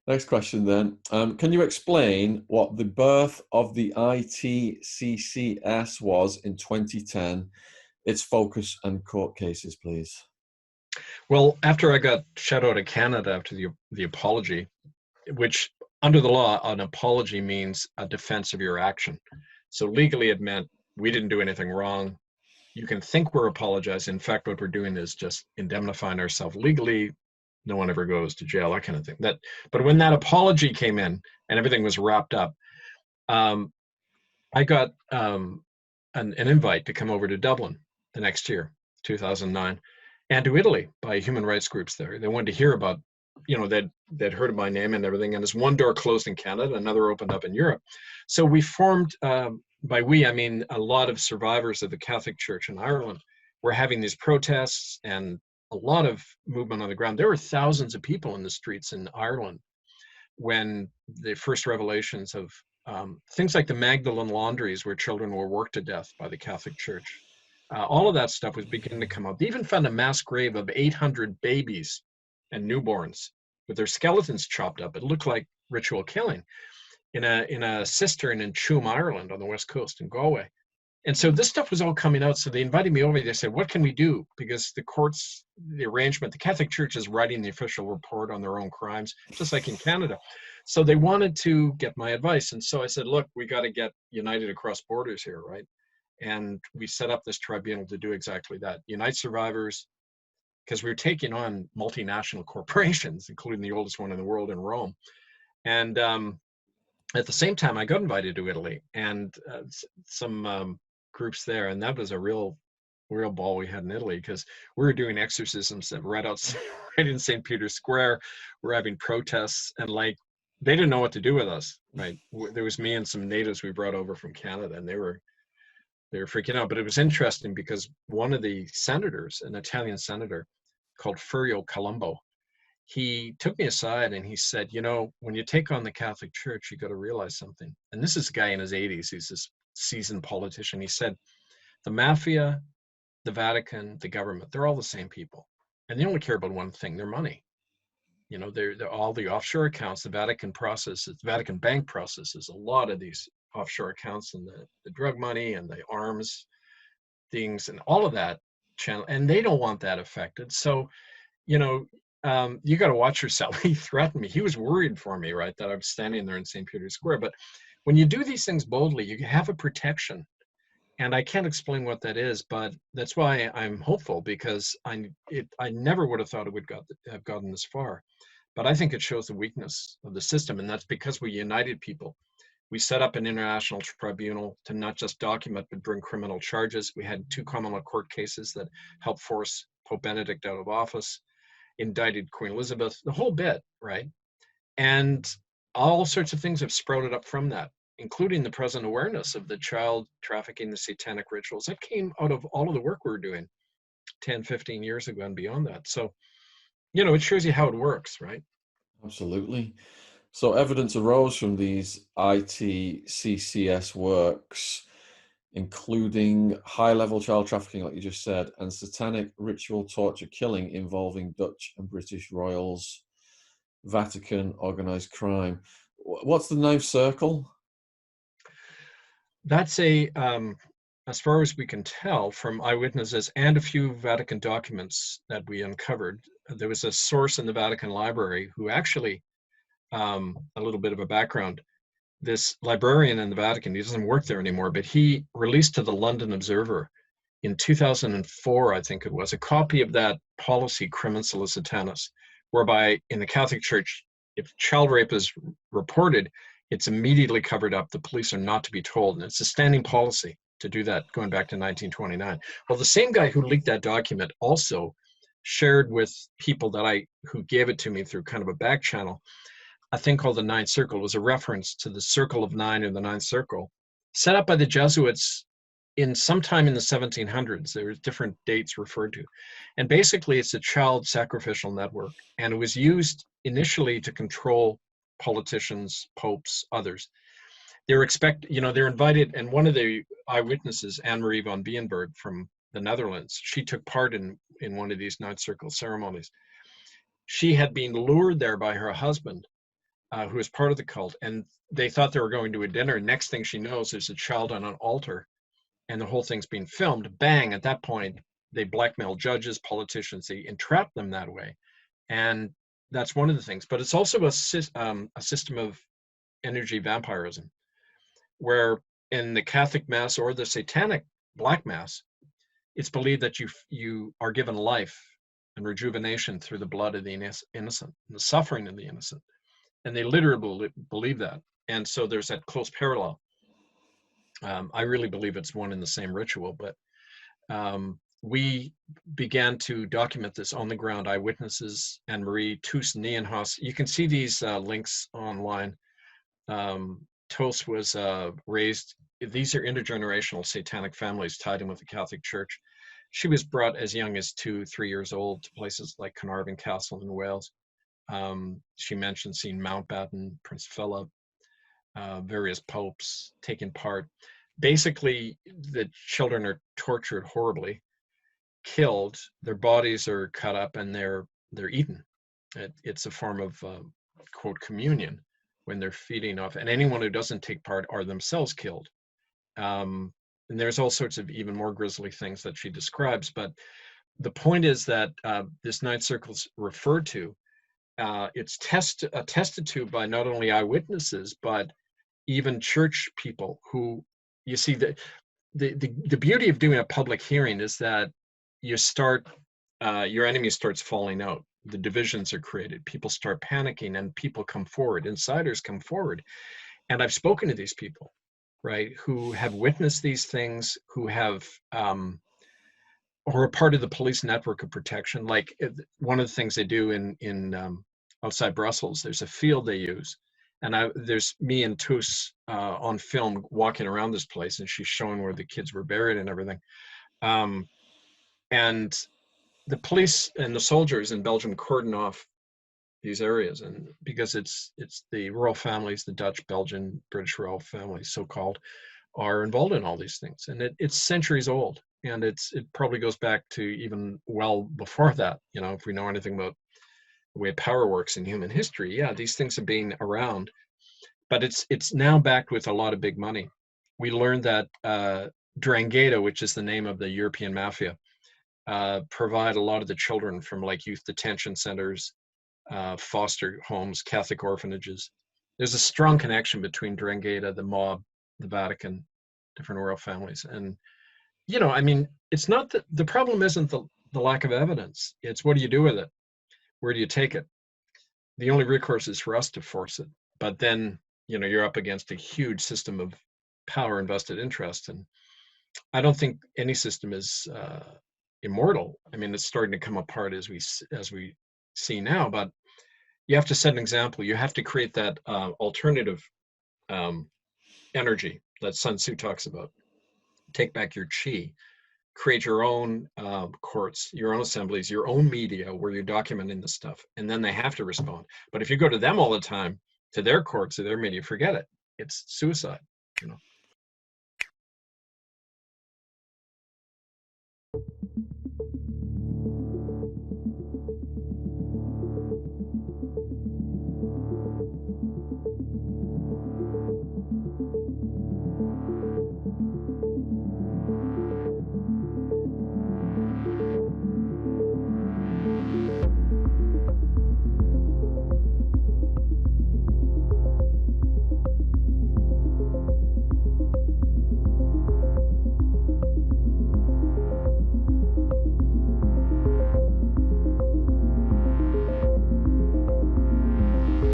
Next question then. Can you explain what the birth of the ITCCS was in 2010, its focus and court cases, please? Well, after I got shut out of Canada after the apology, which under the law, an apology means a defense of your action. So legally, it meant we didn't do anything wrong. You can think we're apologizing. In fact, what we're doing is just indemnifying ourselves legally. No one ever goes to jail, that kind of thing. But when that apology came in and everything was wrapped up, I got an invite to come over to Dublin the next year, 2009, and to Italy by human rights groups there. They wanted to hear about, they'd heard of my name and everything. And as one door closed in Canada, another opened up in Europe. So we formed, by we, I mean a lot of survivors of the Catholic Church in Ireland were having these protests and a lot of movement on the ground. There were thousands of people in the streets in Ireland when the first revelations of things like the Magdalene laundries where children were worked to death by the Catholic Church. All of that stuff was beginning to come out. They even found a mass grave of 800 babies and newborns with their skeletons chopped up. It looked like ritual killing in a cistern in Tuam, Ireland on the west coast in Galway. And so this stuff was all coming out. So they invited me over. They said, what can we do? Because the courts, the arrangement, the Catholic Church is writing the official report on their own crimes, just like in Canada. So they wanted to get my advice. And so I said, look, we got to get united across borders here, right? And we set up this tribunal to do exactly that. Unite survivors, because we were taking on multinational corporations, including the oldest one in the world in Rome. And at the same time, I got invited to Italy and some groups there, and that was a real ball we had in Italy because we were doing exorcisms right outside, right in St. Peter's Square. We're having protests, and like they didn't know what to do with us. Right, there was me and some natives we brought over from Canada, and they were freaking out. But it was interesting because one of the senators, an Italian senator called Furio Colombo, he took me aside and he said, when you take on the Catholic Church, you got to realize something. And this is a guy in his 80s. He's this seasoned politician. He said, the mafia, the Vatican, the government, they're all the same people. And they only care about one thing, their money. They're all the offshore accounts, the Vatican processes, the Vatican bank processes a lot of these offshore accounts and the drug money and the arms things and all of that channel. And they don't want that affected. So, you got to watch yourself. He threatened me. He was worried for me, right, that I was standing there in St. Peter's Square. But when you do these things boldly, you have a protection. And I can't explain what that is, but that's why I'm hopeful, because I never would have thought it would have gotten this far. But I think it shows the weakness of the system, and that's because we united people. We set up an international tribunal to not just document, but bring criminal charges. We had 2 common law court cases that helped force Pope Benedict out of office, indicted Queen Elizabeth, the whole bit, right? And all sorts of things have sprouted up from that, including the present awareness of the child trafficking, the satanic rituals. That came out of all of the work we were doing 10, 15 years ago and beyond that. So, it shows you how it works, right? Absolutely. So evidence arose from these ITCCS works, including high-level child trafficking, like you just said, and satanic ritual torture killing involving Dutch and British royals, Vatican, organized crime. What's the ninth circle? That's as far as we can tell from eyewitnesses and a few Vatican documents that we uncovered, there was a source in the Vatican Library who actually, a little bit of a background, this librarian in the Vatican, he doesn't work there anymore, but he released to the London Observer in 2004, I think it was, a copy of that policy Crimen Solicitatis, whereby in the Catholic Church, if child rape is reported, it's immediately covered up. The police are not to be told. And it's a standing policy to do that going back to 1929. Well, the same guy who leaked that document also shared with people who gave it to me through kind of a back channel, a thing called the Ninth Circle. It was a reference to the Circle of Nine or the Ninth Circle, set up by the Jesuits in sometime in the 1700s. There were different dates referred to. And basically it's a child sacrificial network. And it was used initially to control politicians, popes, others. They're invited, and one of the eyewitnesses, Anne-Marie von Bienberg from the Netherlands, she took part in one of these Ninth Circle ceremonies. She had been lured there by her husband who is part of the cult, and they thought they were going to a dinner. Next thing she knows, there's a child on an altar, and the whole thing's being filmed. Bang! At that point, they blackmail judges, politicians. They entrap them that way, and that's one of the things. But it's also a system of energy vampirism, where in the Catholic Mass or the Satanic Black Mass, it's believed that you are given life and rejuvenation through the blood of the innocent, the suffering of the innocent. And they literally believe that. And so there's that close parallel. I really believe it's one and the same ritual, but we began to document this on the ground. Eyewitnesses, Anne-Marie, Toos, Nienhaus. You can see these links online. Toos was raised, these are intergenerational satanic families tied in with the Catholic Church. She was brought as young as 2-3 years old to places like Carnarvon Castle in Wales. She mentioned seeing Mountbatten, Prince Philip, various popes taking part. Basically, the children are tortured horribly, killed, their bodies are cut up, and they're eaten. It's a form of, quote, communion when they're feeding off, and anyone who doesn't take part are themselves killed. And there's all sorts of even more grisly things that she describes, but the point is that this ninth circle is referred to. It's attested to by not only eyewitnesses, but even church people who, you see, the beauty of doing a public hearing is that you start, your enemy starts falling out. The divisions are created. People start panicking, and people come forward. Insiders come forward. And I've spoken to these people, right, who have witnessed these things, who have, or are part of the police network of protection. Like one of the things they do in outside Brussels, there's a field they use. And there's me and Toos on film walking around this place, and she's showing where the kids were buried and everything. And the police and the soldiers in Belgium cordon off these areas, and because it's the royal families, the Dutch, Belgian, British royal families, so-called, are involved in all these things, and it's centuries old, and it probably goes back to even well before that. You know, if we know anything about the way power works in human history, yeah, these things have been around, but it's now backed with a lot of big money. We learned that Drangheta, which is the name of the European mafia, provide a lot of the children from like youth detention centers, foster homes, Catholic orphanages. There's a strong connection between Drangheta, the mob, the Vatican, different royal families. And, you know, I mean, it's not that the problem isn't the lack of evidence. It's what do you do with it? Where do you take it? The only recourse is for us to force it. But then, you know, you're up against a huge system of power and vested interest. And I don't think any system is immortal. I mean, it's starting to come apart as we see now, but you have to set an example. You have to create that alternative energy that Sun Tzu talks about. Take back your chi, create your own courts, your own assemblies, your own media where you're documenting this stuff, and then they have to respond. But if you go to them all the time, to their courts, to their media, forget it. It's suicide, you know.